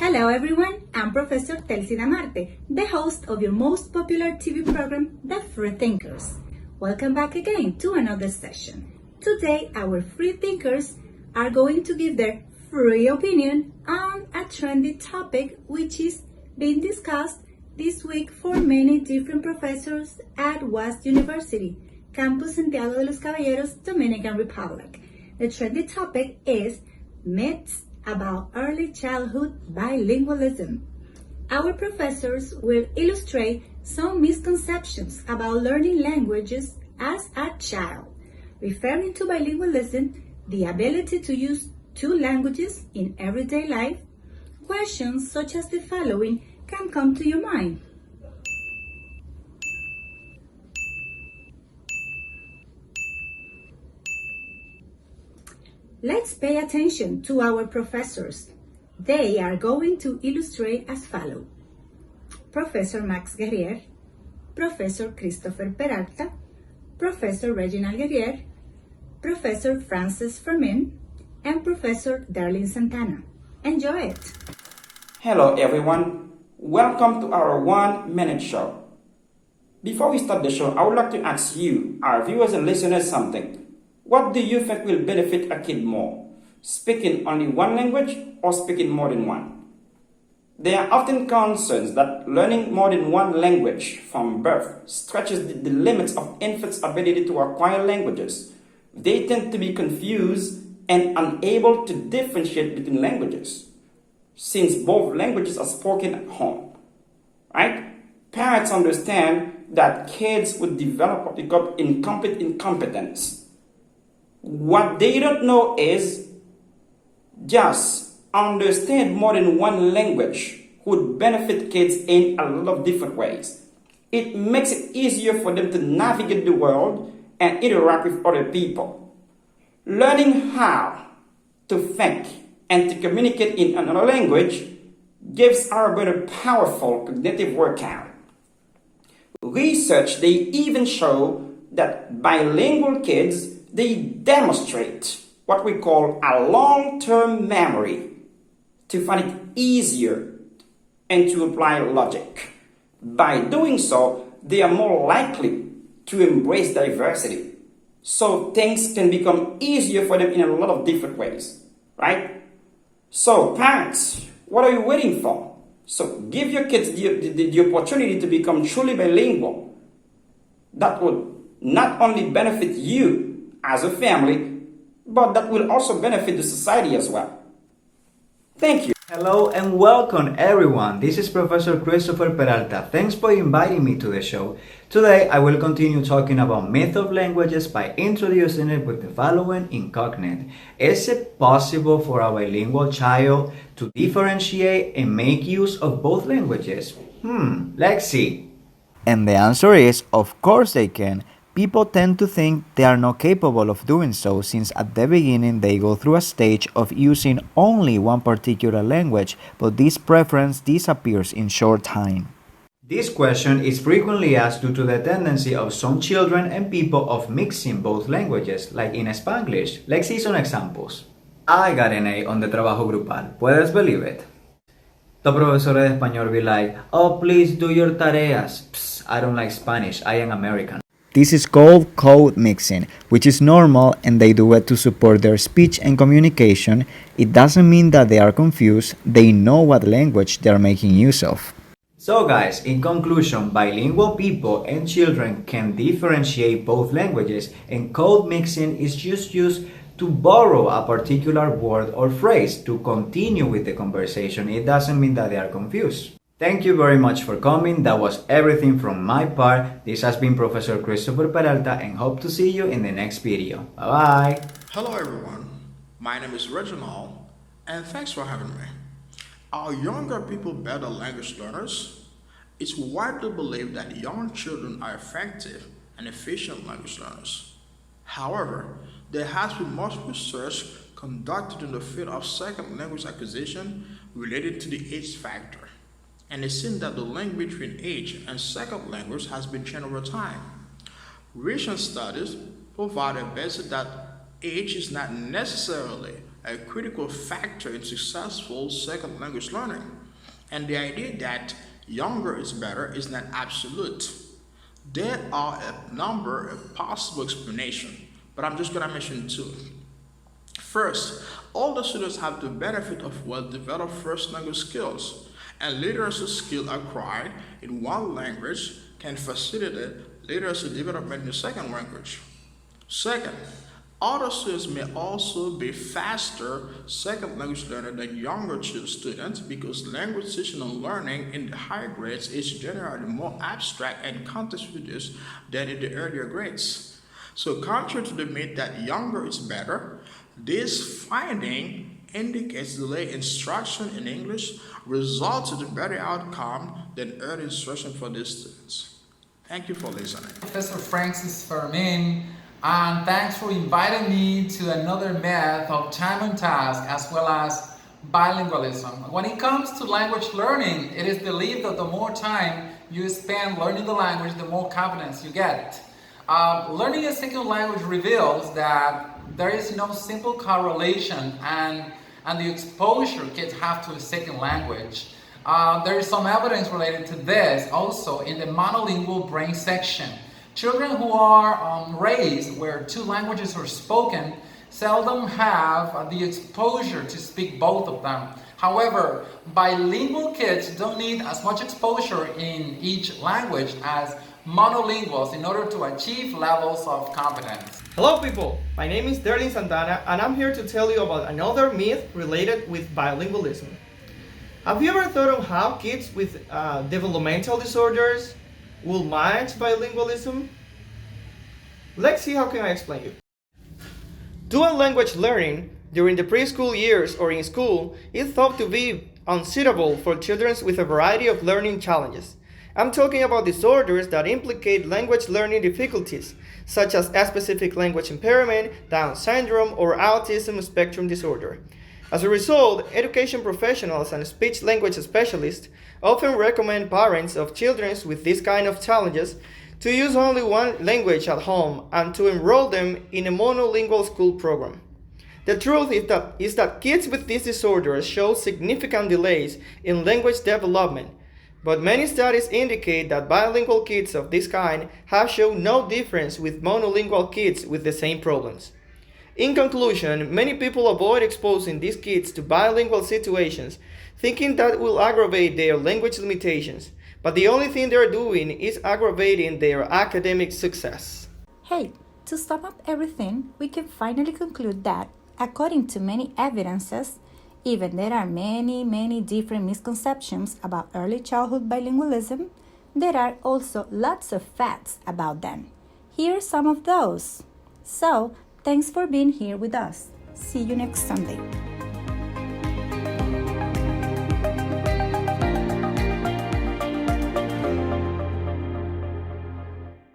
Hello everyone, I'm Professor Telsida Marte, the host of your most popular TV program, The Free Thinkers. Welcome back again to another session. Today, our free thinkers are going to give their free opinion on a trendy topic which is being discussed this week for many different professors at West University, Campus Santiago de los Caballeros, Dominican Republic. The trendy topic is myths about early childhood bilingualism. Our professors will illustrate some misconceptions about learning languages as a child. Referring to bilingualism, the ability to use two languages in everyday life, questions such as the following can come to your mind. Let's pay attention to our professors. They are going to illustrate as follows. Professor Max Guerrier, Professor Christopher Peralta, Professor Reginald Guerrier, Professor Francis Fermin, and Professor Darlene Santana. Enjoy it! Hello everyone, welcome to our 1-minute show. Before we start the show, I would like to ask you, our viewers and listeners, something. What do you think will benefit a kid more? Speaking only one language or speaking more than one? There are often concerns that learning more than one language from birth stretches the limits of infants' ability to acquire languages. They tend to be confused and unable to differentiate between languages, since both languages are spoken at home. Right? Parents understand that kids would develop what we call incomplete incompetence. What they don't know is just understand more than one language would benefit kids in a lot of different ways. It makes it easier for them to navigate the world and interact with other people. Learning how to think and to communicate in another language gives our brain a powerful cognitive workout. Research, they even show that bilingual kids, they demonstrate what we call a long-term memory to find it easier and to apply logic. By doing so, they are more likely to embrace diversity. So things can become easier for them in a lot of different ways, right? So parents, what are you waiting for? So give your kids the opportunity to become truly bilingual. That would not only benefit you as a family, but that will also benefit the society as well. Thank you. Hello and welcome everyone. This is Professor Christopher Peralta. Thanks for inviting me to the show. Today I will continue talking about myth of languages by introducing it with the following incognite. Is it possible for a bilingual child to differentiate and make use of both languages? Let's see. And the answer is, of course they can. People tend to think they are not capable of doing so since at the beginning they go through a stage of using only one particular language, but this preference disappears in short time. This question is frequently asked due to the tendency of some children and people of mixing both languages, like in Spanglish. Let's see some examples. I got an A on the trabajo grupal. ¿Puedes believe it? The professor de español be like, oh, please do your tareas. Psst, I don't like Spanish, I am American. This is called code mixing, which is normal and they do it to support their speech and communication. It doesn't mean that they are confused, they know what language they are making use of. So guys, in conclusion, bilingual people and children can differentiate both languages, and code mixing is just used to borrow a particular word or phrase to continue with the conversation. It doesn't mean that they are confused. Thank you very much for coming. That was everything from my part. This has been Professor Christopher Peralta and hope to see you in the next video. Bye-bye. Hello everyone, my name is Reginald and thanks for having me. Are younger people better language learners? It's widely believed that young children are effective and efficient language learners. However, there has been much research conducted in the field of second language acquisition related to the age factor. And it seems that the link between age and second language has been changed over time. Recent studies provide a basis that age is not necessarily a critical factor in successful second language learning. And the idea that younger is better is not absolute. There are a number of possible explanations, but I'm just going to mention two. First, all the students have the benefit of well-developed first language skills, and literacy skill acquired in one language can facilitate literacy development in the second language. Second, older students may also be faster second language learners than younger students because language teaching and learning in the higher grades is generally more abstract and context-reduced than in the earlier grades. So contrary to the myth that younger is better, this finding indicates delayed instruction in English results in a better outcome than early instruction for these students. Thank you for listening. Professor Francis Fermin, and thanks for inviting me to another myth of time on task as well as bilingualism. When it comes to language learning, it is believed that the more time you spend learning the language, the more confidence you get. Learning a second language reveals that there is no simple correlation and the exposure kids have to a second language. There is some evidence related to this also in the monolingual brain section. Children who are raised where two languages are spoken seldom have the exposure to speak both of them. However, bilingual kids don't need as much exposure in each language as monolinguals in order to achieve levels of competence. Hello people, my name is Derlin Santana and I'm here to tell you about another myth related with bilingualism. Have you ever thought of how kids with developmental disorders will manage bilingualism? Let's see how can I explain you. Dual language learning during the preschool years or in school is thought to be unsuitable for children with a variety of learning challenges. I'm talking about disorders that implicate language learning difficulties, such as specific language impairment, Down syndrome, or autism spectrum disorder. As a result, education professionals and speech-language specialists often recommend parents of children with this kind of challenges to use only one language at home and to enroll them in a monolingual school program. The truth is that kids with these disorders show significant delays in language development, but many studies indicate that bilingual kids of this kind have shown no difference with monolingual kids with the same problems. In conclusion, many people avoid exposing these kids to bilingual situations, thinking that will aggravate their language limitations, but the only thing they're doing is aggravating their academic success. Hey, to sum up everything, we can finally conclude that, according to many evidences, even there are many different misconceptions about early childhood bilingualism, there are also lots of facts about them. Here are some of those. So, thanks for being here with us. See you next Sunday.